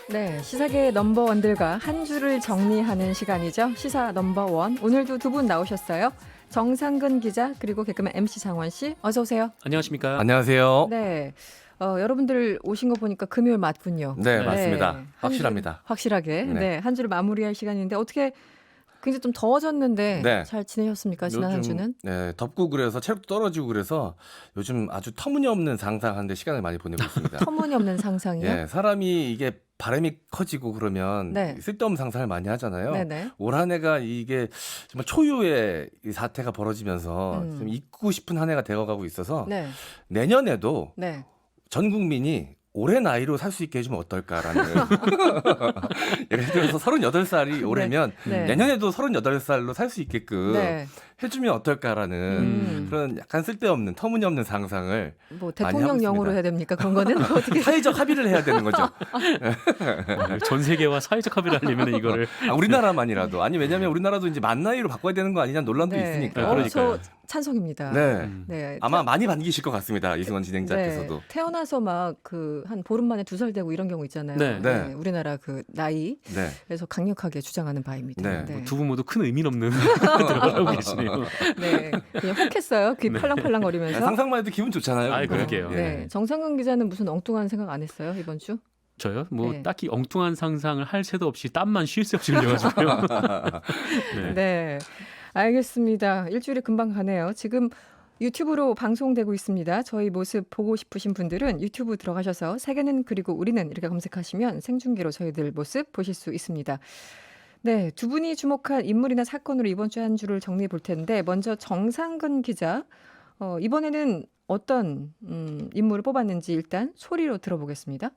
네, 시사계 넘버원들과 한 주를 정리하는 시간이죠. 시사 넘버원. 오늘도 두 분 나오셨어요. 정상근 기자 그리고 개그맨 MC 장원 씨. 어서 오세요. 안녕하십니까? 안녕하세요. 네, 여러분들 오신 거 보니까 금요일 맞군요. 네, 맞습니다. 한 확실합니다. 주, 확실하게. 네. 네, 한 주를 마무리할 시간인데 어떻게 굉장히 좀 더워졌는데 네. 잘 지내셨습니까? 지난 한 주는? 네, 덥고 그래서 체력도 떨어지고 그래서 요즘 아주 터무니없는 상상하는데 시간을 많이 보내고 있습니다. 터무니없는 상상이요? 예, 사람이 이게 바람이 커지고 그러면 네. 쓸데없는 상상을 많이 하잖아요. 네네. 올 한 해가 이게 정말 초유의 이 사태가 벌어지면서 좀 잊고 싶은 한 해가 되어가고 있어서 네. 내년에도 네. 전 국민이 올해 나이로 살 수 있게 해주면 어떨까라는 예를 들어서 38살이 올해면 네. 내년에도 38살로 살 수 있게끔 네. 해주면 어떨까라는 그런 약간 쓸데없는 터무니없는 상상을 뭐 많이 하고 대통령령으로 있습니다. 해야 됩니까? 그런 거는 어떻게? 사회적 합의를 해야 되는 거죠. 전 세계와 사회적 합의를 하려면 이거를 우리나라만이라도 아니 왜냐하면 우리나라도 이제 만 나이로 바꿔야 되는 거 아니냐는 논란도 네. 있으니까. 그러니까요. 저 찬성입니다. 네. 네. 아마 많이 반기실 것 같습니다. 이승원 진행자께서도. 네, 태어나서 막 그 한 보름 만에 2살 되고 이런 경우 있잖아요. 네. 네. 우리나라 그 나이. 네. 그래서 강력하게 주장하는 바입니다. 네. 네. 두 분 모두 큰 의미는 없는 들어가고 계시네요. 네. 그냥 혹했어요. 귀 팔랑팔랑 거리면서. 상상만 해도 기분 좋잖아요. 아이, 근데. 그러게요. 네. 정상근 기자는 무슨 엉뚱한 생각 안 했어요, 이번 주? 저요? 뭐 네. 딱히 엉뚱한 상상을 할 새도 없이 땀만 쉴 새 없이 흘려가지고요. 네. 네. 알겠습니다. 일주일이 금방 가네요. 지금 유튜브로 방송되고 있습니다. 저희 모습 보고 싶으신 분들은 유튜브 들어가셔서 세계는 그리고 우리는 이렇게 검색하시면 생중계로 저희들 모습 보실 수 있습니다. 네, 두 분이 주목한 인물이나 사건으로 이번 주 한 주를 정리해 볼 텐데 먼저 정상근 기자, 이번에는 어떤 인물을 뽑았는지 일단 소리로 들어보겠습니다.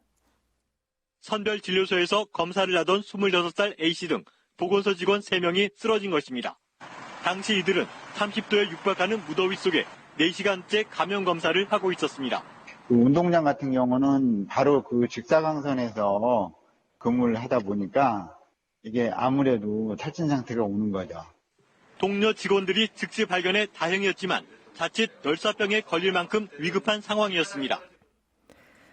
선별진료소에서 검사를 하던 26살 A씨 등 보건소 직원 3명이 쓰러진 것입니다. 당시 이들은 30도에 육박하는 무더위 속에 4시간째 감염 검사를 하고 있었습니다. 그 운동장 같은 경우는 바로 그 직사광선에서 근무를 하다 보니까 이게 아무래도 탈진 상태가 오는 거죠. 동료 직원들이 즉시 발견해 다행이었지만 자칫 열사병에 걸릴 만큼 위급한 상황이었습니다.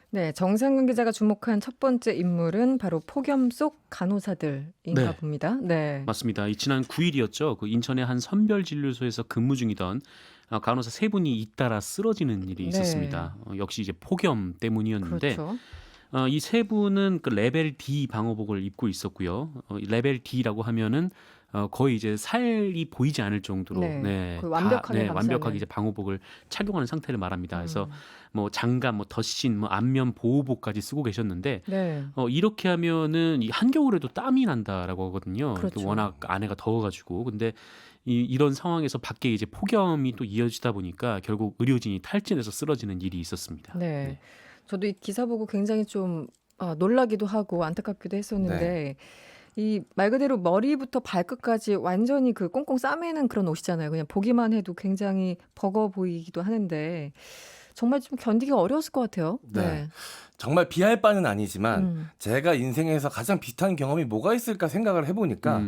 네, 정상근 기자가 주목한 첫 번째 인물은 바로 폭염 속 간호사들인가 네. 봅니다. 네. 맞습니다. 지난 9일이었죠. 그 인천의 한 선별진료소에서 근무 중이던 간호사 3분이 잇따라 쓰러지는 일이 네. 있었습니다. 역시 이제 폭염 때문이었는데 그렇죠. 이 3분은 그 레벨 D 방호복을 입고 있었고요. 레벨 D라고 하면은 거의 이제 살이 보이지 않을 정도로 네, 거의 완벽하게 감싸는. 완벽하게 이제 방호복을 착용하는 상태를 말합니다. 그래서 뭐 장갑, 뭐 덧신, 뭐 안면 보호복까지 쓰고 계셨는데 네. 이렇게 하면은 이 한겨울에도 땀이 난다라고 하거든요. 그렇죠. 또 워낙 안에가 더워가지고 근데 이런 상황에서 밖에 이제 폭염이 또 이어지다 보니까 결국 의료진이 탈진해서 쓰러지는 일이 있었습니다. 네. 저도 이 기사 보고 굉장히 좀 놀라기도 하고 안타깝기도 했었는데 이 말 그대로 머리부터 발끝까지 완전히 그 꽁꽁 싸매는 그런 옷이잖아요. 그냥 보기만 해도 굉장히 버거워 보이기도 하는데 정말 좀 견디기 어려웠을 것 같아요. 네. 정말 비할 바는 아니지만 음. 제가 인생에서 가장 비슷한 경험이 뭐가 있을까 생각을 해보니까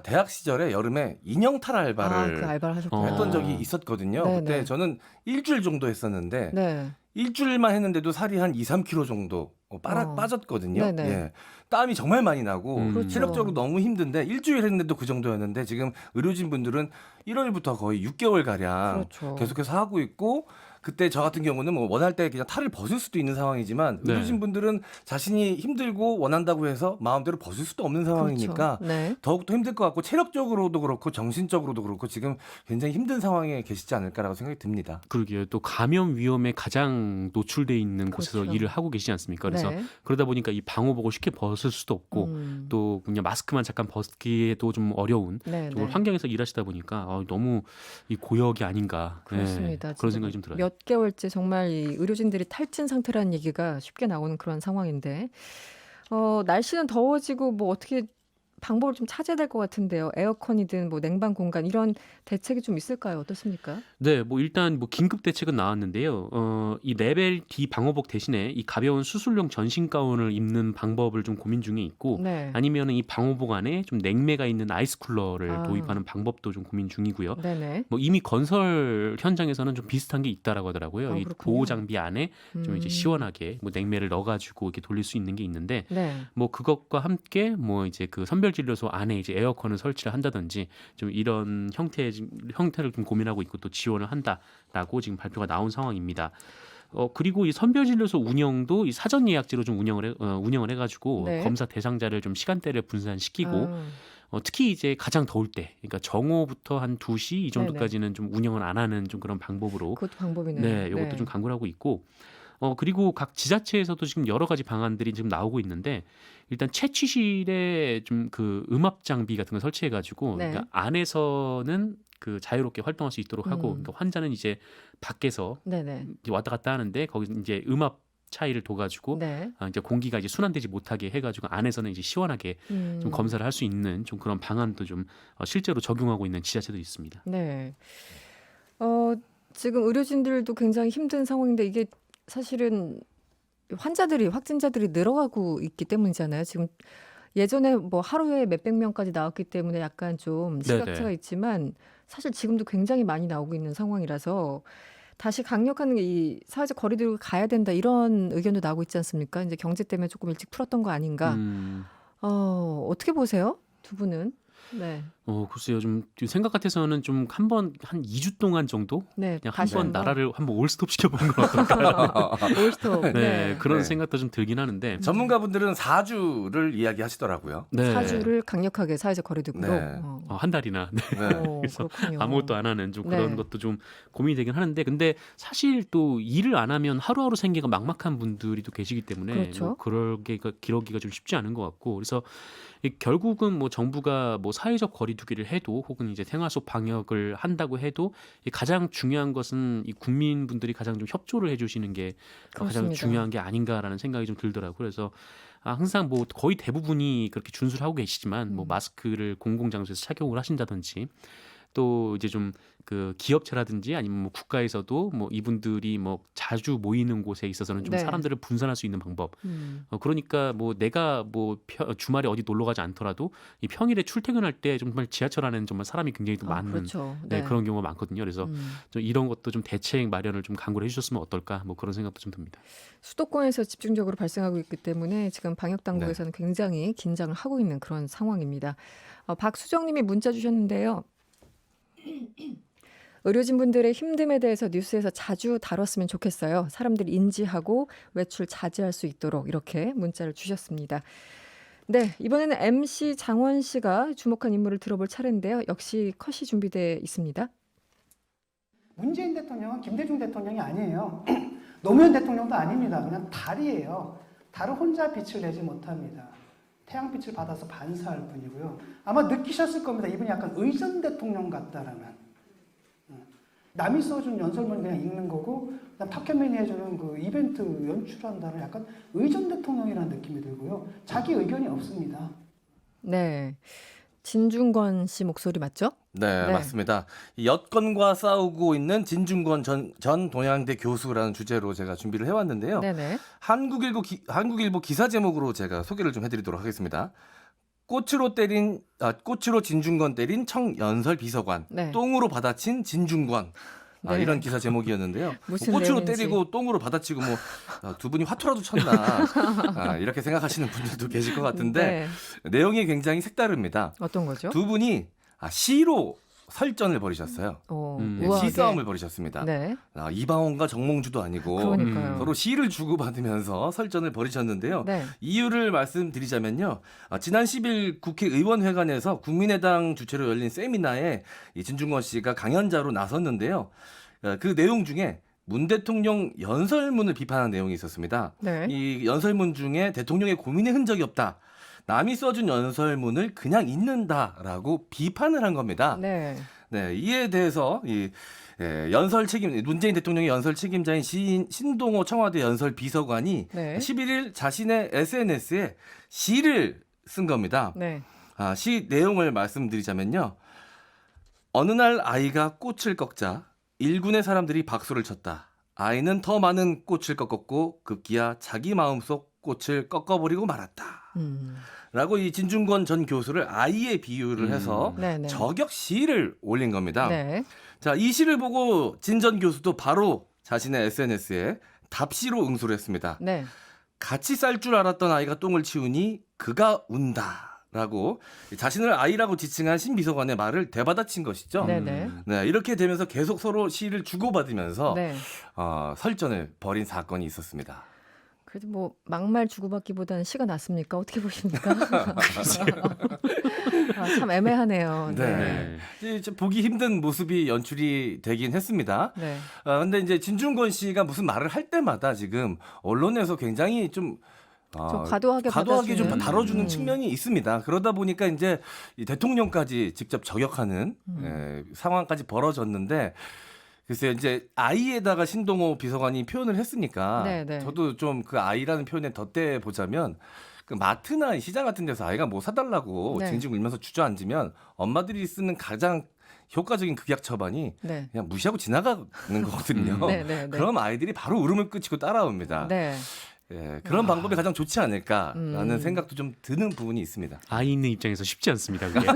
대학 시절에 여름에 인형탈 알바를 그 알바를 하셨구나. 했던 적이 있었거든요. 네, 그때 네. 저는 일주일 정도 했었는데 네. 일주일만 했는데도 살이 한 2, 3kg 정도 빠졌거든요. 네네. 예. 땀이 정말 많이 나고 그렇죠. 체력적으로 너무 힘든데 일주일 했는데도 그 정도였는데 지금 의료진 분들은 1월부터 거의 6개월 가량 그렇죠. 계속해서 하고 있고 그때 저 같은 경우는 뭐 원할 때 그냥 탈을 벗을 수도 있는 상황이지만 네. 의료진 분들은 자신이 힘들고 원한다고 해서 마음대로 벗을 수도 없는 상황이니까 그렇죠. 네. 더욱더 힘들 것 같고 체력적으로도 그렇고 정신적으로도 그렇고 지금 굉장히 힘든 상황에 계시지 않을까라고 생각이 듭니다. 그러게요. 또 감염 위험에 가장 노출돼 있는 곳에서 그렇죠. 일을 하고 계시지 않습니까? 그래서 네. 그러다 보니까 이 방호복을 쉽게 벗을 수도 없고 또 그냥 마스크만 잠깐 벗기에도 좀 어려운 네, 정말 네. 환경에서 일하시다 보니까 너무 이 고역이 아닌가 그렇습니다. 그런 진짜 생각이 좀 들어요. 몇 개월째 정말 이 의료진들이 탈진 상태라는 얘기가 쉽게 나오는 그런 상황인데 날씨는 더워지고 뭐 어떻게 방법을 좀 찾아야 될 것 같은데요. 에어컨이든 뭐 냉방 공간 이런 대책이 좀 있을까요? 어떻습니까? 네, 뭐 일단 뭐 긴급 대책은 나왔는데요. 이 레벨 D 방호복 대신에 이 가벼운 수술용 전신 가운을 입는 방법을 좀 고민 중에 있고, 네. 아니면은 이 방호복 안에 좀 냉매가 있는 아이스 쿨러를 아. 도입하는 방법도 좀 고민 중이고요. 네네. 뭐 이미 건설 현장에서는 좀 비슷한 게 있다라고 하더라고요. 이 그렇군요. 보호 장비 안에 좀 이제 음. 시원하게 뭐 냉매를 넣어가지고 이렇게 돌릴 수 있는 게 있는데, 네. 뭐 그것과 함께 뭐 이제 그 선별진료소 안에 이제 에어컨을 설치를 한다든지 좀 이런 형태를 좀 고민하고 있고 또 지원을 한다라고 지금 발표가 나온 상황입니다. 그리고 이 선별진료소 운영도 이 사전 예약제로 좀 운영을 해가지고 네. 검사 대상자를 좀 시간대를 분산시키고 아, 특히 이제 가장 더울 때, 그러니까 정오부터 한 2시 이 정도까지는 좀 운영을 안 하는 좀 그런 방법으로 그것도 방법이네요. 네, 이것도 좀 강구를 하고 있고, 그리고 각 지자체에서도 지금 여러 가지 방안들이 지금 나오고 있는데, 일단 채취실에 좀 그 음압 장비 같은 걸 설치해가지고, 네. 그러니까 안에서는 그 자유롭게 활동할 수 있도록 하고, 그러니까 환자는 이제 밖에서 네네. 이제 왔다 갔다 하는데 거기 이제 음압 차이를 둬가지고 네. 이제 공기가 이제 순환되지 못하게 해가지고 안에서는 이제 시원하게 좀 검사를 할 수 있는 좀 그런 방안도 좀 실제로 적용하고 있는 지자체도 있습니다. 네. 지금 의료진들도 굉장히 힘든 상황인데 이게 사실은 확진자들이 늘어가고 있기 때문이잖아요. 지금 예전에 뭐 하루에 몇백 명까지 나왔기 때문에 약간 좀 시각차가 네네. 있지만 사실 지금도 굉장히 많이 나오고 있는 상황이라서 다시 강력한 이 사회적 거리두기 가야 된다 이런 의견도 나오고 있지 않습니까? 이제 경제 때문에 조금 일찍 풀었던 거 아닌가? 어떻게 보세요? 두 분은? 네. 글쎄요. 좀 생각 같아서는 좀 한 2주 동안 정도 네. 그냥 다시 한번 한번 나라를 한번 올스톱 시켜보는 건 어떨까요? 올스톱. 네, 네. 그런 네. 생각도 좀 들긴 하는데. 전문가분들은 4주를 이야기하시더라고요. 네. 사주를 강력하게 사회적 거리두기로. 네. 한 달이나 네. 네. 그래서 그렇군요. 아무것도 안 하는 좀 그런 네. 것도 좀 고민이 되긴 하는데, 근데 사실 또 일을 안 하면 하루하루 생계가 막막한 분들이 또 계시기 때문에 그렇죠. 뭐 그러기가 기러기가 좀 쉽지 않은 것 같고, 그래서 결국은 뭐 정부가 뭐 사회적 거리두기를 해도 혹은 이제 생활 속 방역을 한다고 해도 이 가장 중요한 것은 이 국민분들이 가장 좀 협조를 해주시는 게 가장 그렇습니다. 중요한 게 아닌가라는 생각이 좀 들더라고요. 그래서 항상 뭐 거의 대부분이 그렇게 준수를 하고 계시지만 뭐 마스크를 공공장소에서 착용을 하신다든지, 또 이제 좀 그 기업체라든지 아니면 뭐 국가에서도 뭐 이분들이 뭐 자주 모이는 곳에 있어서는 좀 네. 사람들을 분산할 수 있는 방법. 그러니까 뭐 내가 뭐 주말에 어디 놀러 가지 않더라도 이 평일에 출퇴근할 때 정말 지하철 안에는 정말 사람이 굉장히 또 많은 그렇죠. 네, 그런 경우가 많거든요. 그래서 음. 좀 이런 것도 좀 대책 마련을 좀 강구를 해주셨으면 어떨까, 뭐 그런 생각도 좀 듭니다. 수도권에서 집중적으로 발생하고 있기 때문에 지금 방역 당국에서는 굉장히 긴장을 하고 있는 그런 상황입니다. 박수정님이 문자 주셨는데요. 의료진분들의 힘듦에 대해서 뉴스에서 자주 다뤘으면 좋겠어요. 사람들이 인지하고 외출 자제할 수 있도록 이렇게 문자를 주셨습니다. 네, 이번에는 MC 장원 씨가 주목한 인물을 들어볼 차례인데요. 역시 컷이 준비되어 있습니다. 문재인 대통령은 김대중 대통령이 아니에요. 노무현 대통령도 아닙니다. 그냥 달이에요. 달은 혼자 빛을 내지 못합니다. 태양빛을 받아서 반사할 뿐이고요. 아마 느끼셨을 겁니다. 이분이 약간 의전 대통령 같다라는. 남이 써준 연설문 그냥 읽는 거고, 그다음 탁현민이 해주는 그 이벤트 연출한다는 약간 의전 대통령이라는 느낌이 들고요. 자기 의견이 없습니다. 네, 진중권 씨 목소리 맞죠? 네, 네. 맞습니다. 이 여권과 싸우고 있는 진중권 전 동양대 교수라는 주제로 제가 준비를 해왔는데요. 네네. 한국일보 기사 제목으로 제가 소개를 좀 해드리도록 하겠습니다. 꽃으로 진중권 때린 청연설 비서관, 네. 똥으로 받아친 진중권. 네. 이런 기사 제목이었는데요. 무슨 꽃으로 내용인지. 때리고 똥으로 받아치고 두 분이 화투라도 쳤나 이렇게 생각하시는 분들도 계실 것 같은데 내용이 굉장히 색다릅니다. 어떤 거죠? 두 분이 시로 설전을 벌이셨어요. 네, 우아하게. 시싸움을 벌이셨습니다. 네, 이방원과 정몽주도 아니고 그러니까요. 서로 시를 주고받으면서 설전을 벌이셨는데요. 네. 이유를 말씀드리자면요. 지난 10일 국회의원회관에서 국민의당 주최로 열린 세미나에 이 진중권 씨가 강연자로 나섰는데요. 그 내용 중에 문 대통령 연설문을 비판한 내용이 있었습니다. 네. 이 연설문 중에 대통령의 고민의 흔적이 없다. 남이 써준 연설문을 그냥 읽는다라고 비판을 한 겁니다. 네. 네, 이에 대해서 문재인 대통령의 연설 책임자인 신동호 청와대 연설 비서관이 네. 11일 자신의 SNS에 시를 쓴 겁니다. 네. 시 내용을 말씀드리자면요. 어느 날 아이가 꽃을 꺾자 일군의 사람들이 박수를 쳤다. 아이는 더 많은 꽃을 꺾었고 급기야 자기 마음속 꽃을 꺾어버리고 말았다. 라고 이 진중권 전 교수를 아이에 비유를 해서 네네. 저격 시를 올린 겁니다. 네. 자, 이 시를 보고 진 전 교수도 바로 자신의 SNS에 답시로 응수를 했습니다. 네. 같이 쌀 줄 알았던 아이가 똥을 치우니 그가 운다라고 자신을 아이라고 지칭한 신 비서관의 말을 대받아친 것이죠. 네네. 네, 이렇게 되면서 계속 서로 시를 주고받으면서 네. 설전을 벌인 사건이 있었습니다. 그래도 뭐 막말 주고받기보다는 시가 낫습니까? 어떻게 보십니까? 참 애매하네요. 네. 네. 이제 좀 보기 힘든 모습이 연출이 되긴 했습니다. 네. 근데 이제 진중권 씨가 무슨 말을 할 때마다 지금 언론에서 굉장히 좀 과도하게 좀 받아주는. 다뤄주는 측면이 있습니다. 그러다 보니까 이제 이 대통령까지 직접 저격하는 상황까지 벌어졌는데 글쎄요, 이제 아이에다가 신동호 비서관이 표현을 했으니까 네네. 저도 좀 그 아이라는 표현에 덧대 보자면 그 마트나 시장 같은 데서 아이가 뭐 사달라고 네. 징징 울면서 주저앉으면 엄마들이 쓰는 가장 효과적인 극약 처방이 네. 그냥 무시하고 지나가는 거거든요. 네네네. 그럼 아이들이 바로 울음을 끊치고 따라옵니다. 네. 예, 그런 방법이 가장 좋지 않을까라는 생각도 좀 드는 부분이 있습니다. 아이 있는 입장에서 쉽지 않습니다. 그게.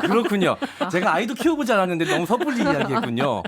그렇군요. 제가 아이도 키워보지 않았는데 너무 섣불리 이야기했군요.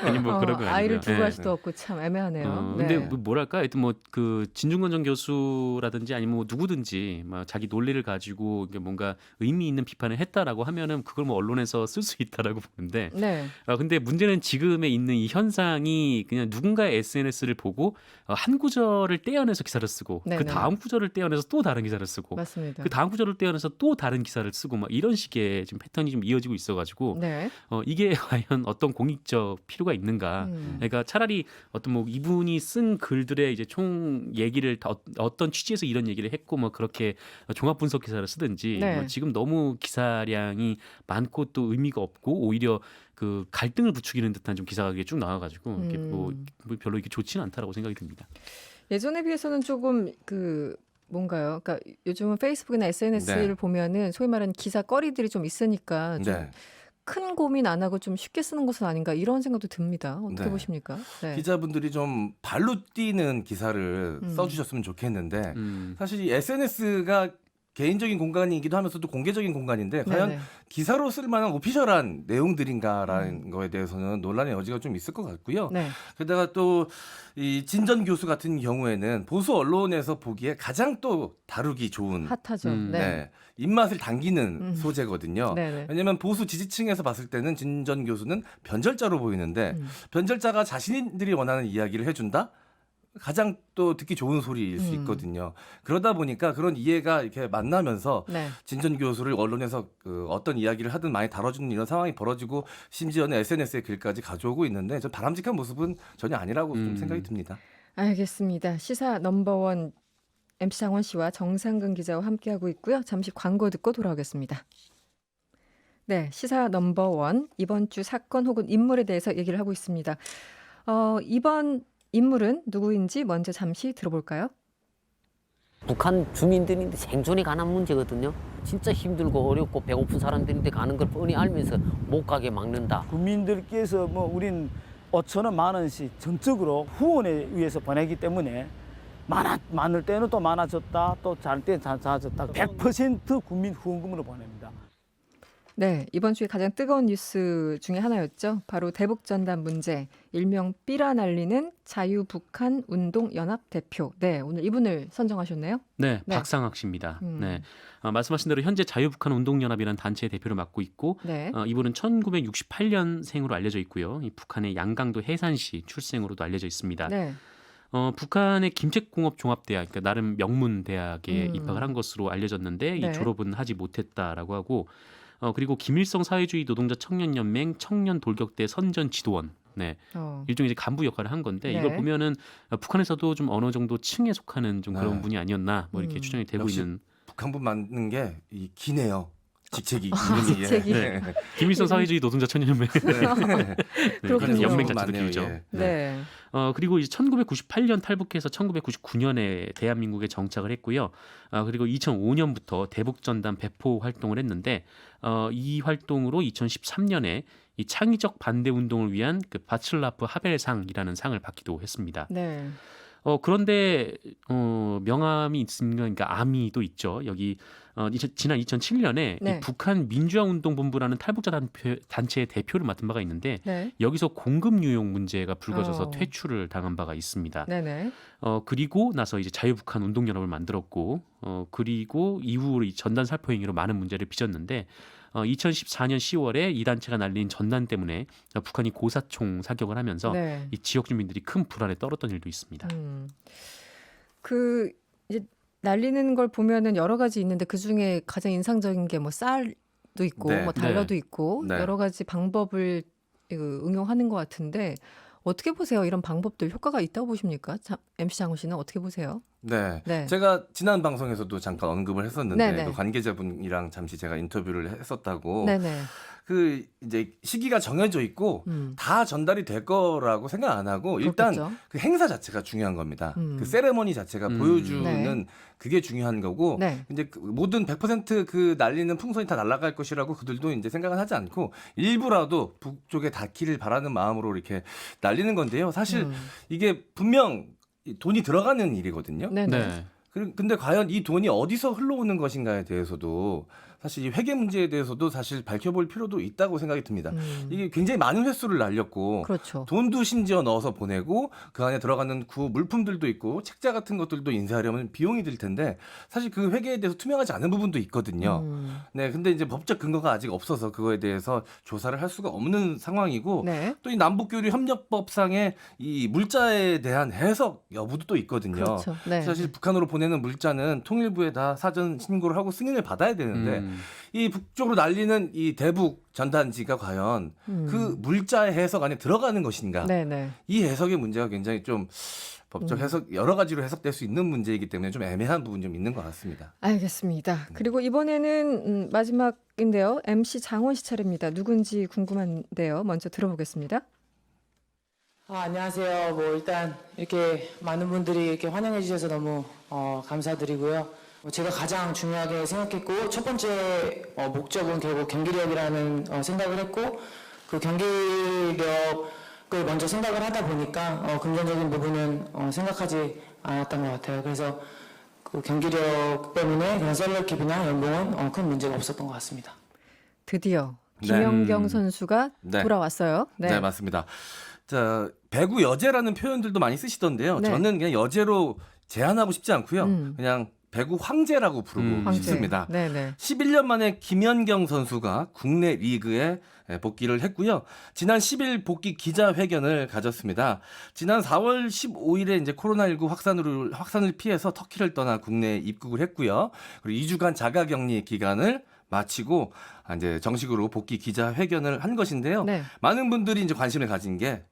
아니 뭐 그런 건 아니고요. 아이를 두고 네. 할 수도 없고 참 애매하네요. 근데 네. 뭐랄까, 하여튼 뭐 그 진중권 전 교수라든지 아니면 뭐 누구든지 막 자기 논리를 가지고 이게 뭔가 의미 있는 비판을 했다라고 하면은 그걸 뭐 언론에서 쓸 수 있다라고 보는데, 네. 근데 문제는 지금에 있는 이 현상이 그냥 누군가의 SNS를 보고 한 구절을 떼어내서 기사를 쓰고 네네. 그 다음 구절을 떼어내서 또 다른 기사를 쓰고 맞습니다. 그 다음 구절을 떼어내서 또 다른 기사를 쓰고 막 이런 식의 지금 패턴이 좀 이어지고 있어가지고 네. 이게 과연 어떤 공익적 필요가 있는가? 그러니까 차라리 어떤 뭐 이분이 쓴 글들의 이제 총 얘기를 어떤 취지에서 이런 얘기를 했고 뭐 그렇게 종합 분석 기사를 쓰든지 네. 뭐 지금 너무 기사량이 많고 또 의미가 없고 오히려 그 갈등을 부추기는 듯한 좀 기사가 쭉 나와가지고 이게 뭐 별로 이게 좋지는 않다라고 생각이 듭니다. 예전에 비해서는 조금 그 뭔가요? 그러니까 요즘은 페이스북이나 SNS를 네. 보면은 소위 말하는 기사 거리들이 좀 있으니까 좀 네. 큰 고민 안 하고 좀 쉽게 쓰는 것은 아닌가 이런 생각도 듭니다. 어떻게 네. 보십니까? 네. 기자분들이 좀 발로 뛰는 기사를 써주셨으면 좋겠는데 사실 이 SNS가 개인적인 공간이기도 하면서도 공개적인 공간인데 과연 네네. 기사로 쓸 만한 오피셜한 내용들인가라는 거에 대해서는 논란의 여지가 좀 있을 것 같고요. 네. 게다가 또 이 진전 교수 같은 경우에는 보수 언론에서 보기에 가장 또 다루기 좋은 핫하죠. 네. 네, 입맛을 당기는 소재거든요. 네네. 왜냐하면 보수 지지층에서 봤을 때는 진전 교수는 변절자로 보이는데 변절자가 자신들이 원하는 이야기를 해준다? 가장 또 듣기 좋은 소리일 수 있거든요. 그러다 보니까 그런 이해가 이렇게 만나면서 네. 진전 교수를 언론에서 그 어떤 이야기를 하든 많이 다뤄주는 이런 상황이 벌어지고 심지어는 SNS의 글까지 가져오고 있는데 좀 바람직한 모습은 전혀 아니라고 좀 생각이 듭니다. 알겠습니다. 시사 넘버원 MC 장원 씨와 정상근 기자와 함께하고 있고요. 잠시 광고 듣고 돌아오겠습니다. 네, 시사 넘버원 이번 주 사건 혹은 인물에 대해서 얘기를 하고 있습니다. 이번 인물은 누구인지 먼저 잠시 들어볼까요? 북한 주민들인데 생존에 관한 문제거든요. 진짜 힘들고 어렵고 배고픈 사람들인데 가는 걸 뻔히 알면서 못 가게 막는다. 국민들께서 뭐 우린 5천 원, 만 원씩 전적으로 후원에 의해서 보내기 때문에 많을 때는 또 많아졌다, 또 잘 때는 작아졌다. 100% 국민 후원금으로 보냅니다. 네, 이번 주에 가장 뜨거운 뉴스 중에 하나였죠. 바로 대북전단 문제, 일명 삐라 날리는 자유북한운동연합 대표. 네, 오늘 이분을 선정하셨네요. 네, 네. 박상학 씨입니다. 네, 말씀하신 대로 현재 자유북한운동연합이라는 단체의 대표를 맡고 있고 네, 이분은 1968년생으로 알려져 있고요. 이 북한의 양강도 해산시 출생으로도 알려져 있습니다. 네, 북한의 김책공업종합대학, 그러니까 나름 명문 대학에 입학을 한 것으로 알려졌는데 네. 이 졸업은 하지 못했다라고 하고 그리고 김일성 사회주의 노동자 청년연맹 청년 돌격대 선전 지도원, 네, 일종의 이제 간부 역할을 한 건데 네. 이걸 보면은 북한에서도 좀 어느 정도 층에 속하는 좀 그런 네. 분이 아니었나 뭐 이렇게 추정이 되고 역시 있는. 북한분 맞는 게 이 기네요. 직책이 이름이 직책이. 네. 김일성 사회주의 노동자 청년연맹 그렇군요. 연맹 많네요, 자체도 길죠. 예. 네. 그리고 이제 1998년 탈북해서 1999년에 대한민국에 정착을 했고요. 그리고 2005년부터 대북전단 배포 활동을 했는데 이 활동으로 2013년에 이 창의적 반대 운동을 위한 그 바츠라프 하벨상이라는 상을 받기도 했습니다. 네. 그런데 명함이 있습니다. 그러니까 암이도 있죠. 여기 지난 2007년에 네. 이 북한 민주화운동본부라는 탈북자 단체의 대표를 맡은 바가 있는데 네. 여기서 공급 유용 문제가 불거져서 어. 퇴출을 당한 바가 있습니다. 네네. 그리고 나서 이제 자유북한 운동연합을 만들었고 그리고 이후 이 전단 살포 행위로 많은 문제를 빚었는데 2014년 10월에 이 단체가 날린 전단 때문에 북한이 고사총 사격을 하면서 네. 이 지역 주민들이 큰 불안에 떨었던 일도 있습니다. 그 이제 날리는 걸 보면은 여러 가지 있는데 그 중에 가장 인상적인 게 뭐 쌀도 있고 네. 뭐 달러도 있고 네. 여러 가지 방법을 응용하는 것 같은데 어떻게 보세요? 이런 방법들 효과가 있다고 보십니까? MC 장훈 씨는 어떻게 보세요? 네. 네. 제가 지난 방송에서도 잠깐 언급을 했었는데 네네. 그 관계자분이랑 잠시 제가 인터뷰를 했었다고. 네네. 그 이제 시기가 정해져 있고 다 전달이 될 거라고 생각 안 하고 일단 그렇겠죠. 그 행사 자체가 중요한 겁니다. 음. 그 세레머니 자체가 보여주는 네. 그게 중요한 거고 네. 이제 그 모든 100%그 날리는 풍선이 다 날아갈 것이라고 그들도 이제 생각은 하지 않고 일부라도 북쪽에 닿기를 바라는 마음으로 이렇게 날리는 건데요. 사실 이게 분명 돈이 들어가는 일이거든요. 네네. 네. 근데 과연 이 돈이 어디서 흘러오는 것인가에 대해서도 사실 이 회계 문제에 대해서도 사실 밝혀볼 필요도 있다고 생각이 듭니다. 이게 굉장히 많은 횟수를 날렸고 그렇죠. 돈도 심지어 넣어서 보내고 그 안에 들어가는 구 물품들도 있고 책자 같은 것들도 인쇄하려면 비용이 들 텐데 사실 그 회계에 대해서 투명하지 않은 부분도 있거든요. 네, 근데 이제 법적 근거가 아직 없어서 그거에 대해서 조사를 할 수가 없는 상황이고 네. 또 이 남북교류 협력법상의 이 물자에 대한 해석 여부도 또 있거든요. 그렇죠. 네. 사실 북한으로 보내는 물자는 통일부에 다 사전 신고를 하고 승인을 받아야 되는데 이 북쪽으로 날리는 이 대북 전단지가 과연 그 물자의 해석 안에 들어가는 것인가? 네네. 이 해석의 문제가 굉장히 좀 법적 해석 여러 가지로 해석될 수 있는 문제이기 때문에 좀 애매한 부분이 좀 있는 것 같습니다. 알겠습니다. 그리고 이번에는 마지막인데요. MC 장원 씨 차례입니다. 누군지 궁금한데요. 먼저 들어보겠습니다. 안녕하세요. 일단 이렇게 많은 분들이 이렇게 환영해 주셔서 너무 감사드리고요. 제가 가장 중요하게 생각했고 첫 번째 목적은 결국 경기력이라는 생각을 했고 그 경기력을 먼저 생각을 하다 보니까 금전적인 부분은 생각하지 않았던 것 같아요. 그래서 그 경기력 때문에 그런 셀러킵이나 연봉은 큰 문제가 없었던 것 같습니다. 드디어 네. 김연경 선수가 네. 돌아왔어요. 네, 맞습니다. 자, 배구 여제라는 표현들도 많이 쓰시던데요. 네. 저는 그냥 여제로 제한하고 싶지 않고요. 그냥 배구 황제라고 부르고 황제. 싶습니다. 네네. 11년 만에 김연경 선수가 국내 리그에 복귀를 했고요. 지난 10일 복귀 기자회견을 가졌습니다. 지난 4월 15일에 이제 코로나19 확산을 피해서 터키를 떠나 국내에 입국을 했고요. 그리고 2주간 자가격리 기간을 마치고 이제 정식으로 복귀 기자회견을 한 것인데요. 네. 많은 분들이 이제 관심을 가진 게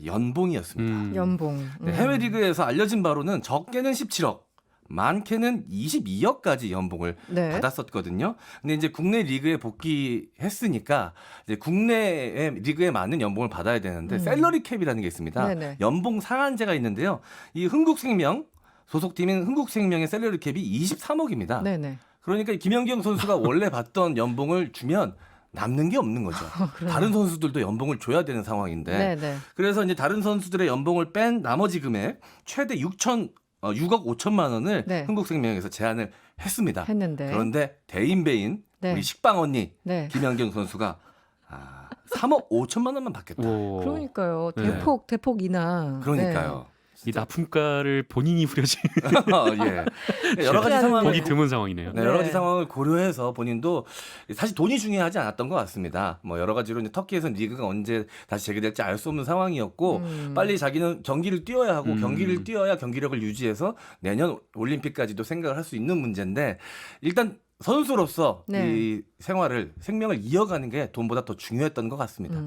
연봉이었습니다. 연봉. 네, 해외 리그에서 알려진 바로는 적게는 17억, 많게는 22억까지 연봉을 네. 받았었거든요. 근데 이제 국내 리그에 복귀했으니까 이제 국내 리그에 맞는 연봉을 받아야 되는데 셀러리 캡이라는 게 있습니다. 네네. 연봉 상한제가 있는데요. 이 흥국생명 소속팀인 흥국생명의 셀러리 캡이 23억입니다. 네네. 그러니까 김연경 선수가 원래 받던 연봉을 주면 남는 게 없는 거죠. 다른 선수들도 연봉을 줘야 되는 상황인데. 네네. 그래서 이제 다른 선수들의 연봉을 뺀 나머지 금액 최대 6억 5천만 원을 네. 흥국생명에서 제안을 했습니다. 했는데. 그런데 대인배인 네. 우리 식빵 언니 네. 김연경 선수가 3억 5천만 원만 받겠다. 오. 그러니까요. 네. 대폭 인하. 그러니까요. 이 납품가를 본인이 후려진 예. 여러 가지 상황을 보기 드문 상황이네요. 네, 여러 가지 네. 상황을 고려해서 본인도 사실 돈이 중요하지 않았던 것 같습니다. 뭐 여러 가지로 이제 터키에서 리그가 언제 다시 재개될지 알 수 없는 상황이었고 빨리 자기는 경기를 뛰어야 하고 경기를 뛰어야 경기력을 유지해서 내년 올림픽까지도 생각을 할 수 있는 문제인데 일단 선수로서 네. 이 생명을 이어가는 게 돈보다 더 중요했던 것 같습니다.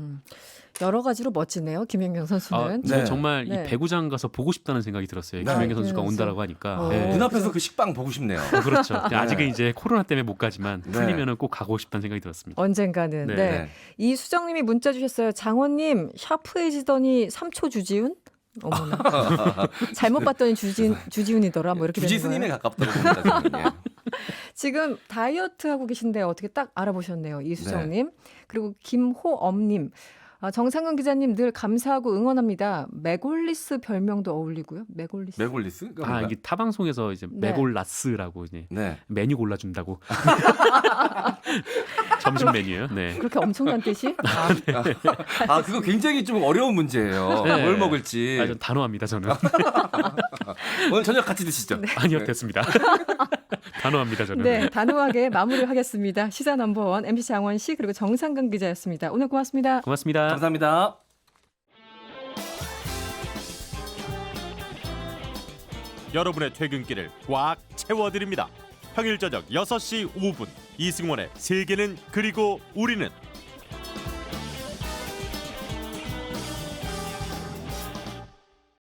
여러 가지로 멋지네요. 김연경 선수는. 저 네. 정말 네. 이 배구장 가서 보고 싶다는 생각이 들었어요. 네. 김연경 선수가 그래서. 온다라고 하니까. 어. 네. 눈앞에서 그 식빵 보고 싶네요. 그렇죠. 네. 아직은 이제 코로나 때문에 못 가지만 네. 풀리면은 꼭 가고 싶다는 생각이 들었습니다. 언젠가는. 네. 네. 네. 이수정님이 문자 주셨어요. 장원님 샤프해지더니 3초 주지훈? 어머나. 잘못 봤더니 주지훈이더라. 뭐 이렇게 되는 주지 거예요. 스님에 가깝다고 봅니다. 저는. 예. 지금 다이어트 하고 계신데 어떻게 딱 알아보셨네요. 이수정님. 그리고 김호엄님. 정상근 기자님 늘 감사하고 응원합니다. 메골리스 별명도 어울리고요. 메골리스. 메골리스? 그러니까 이게 타 방송에서 이제 네. 메골라스라고 이제 네. 메뉴 골라준다고 점심 메뉴예요. 네. 그렇게 엄청난 뜻이? 그거 굉장히 좀 어려운 문제예요. 네. 뭘 먹을지. 전 단호합니다. 저는 오늘 저녁 같이 드시죠. 아니요 됐습니다. 단호합니다. 저는. 네, 단호하게 마무리를 하겠습니다. 시사 넘버원 MC 장원 씨 그리고 정상근 기자였습니다. 오늘 고맙습니다. 고맙습니다. 감사합니다. 여러분의 퇴근길을 꽉 채워드립니다. 평일 저녁 6시 5분 이승원의 세계는 그리고 우리는